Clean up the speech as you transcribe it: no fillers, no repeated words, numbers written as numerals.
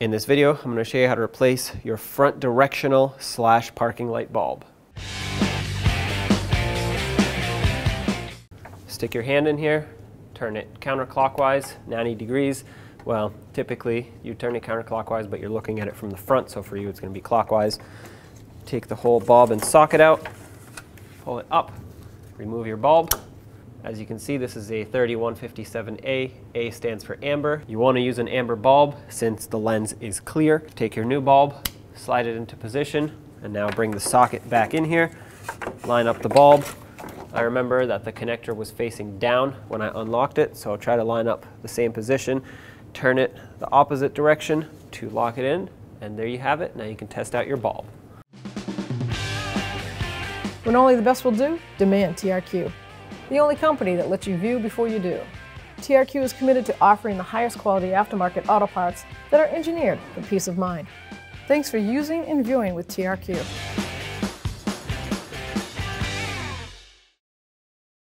In this video, I'm going to show you how to replace your front directional / parking light bulb. Stick your hand in here, turn it counterclockwise, 90 degrees. Well, typically you turn it counterclockwise, but you're looking at it from the front, so for you it's going to be clockwise. Take the whole bulb and socket out, pull it up, remove your bulb. As you can see, this is a 3157A. A stands for amber. You want to use an amber bulb since the lens is clear. Take your new bulb, slide it into position, and now bring the socket back in here. Line up the bulb. I remember that the connector was facing down when I unlocked it, so try to line up the same position. Turn it the opposite direction to lock it in, and there you have it. Now you can test out your bulb. When only the best will do, demand TRQ. The only company that lets you view before you do. TRQ is committed to offering the highest quality aftermarket auto parts that are engineered for peace of mind. Thanks for using and viewing with TRQ.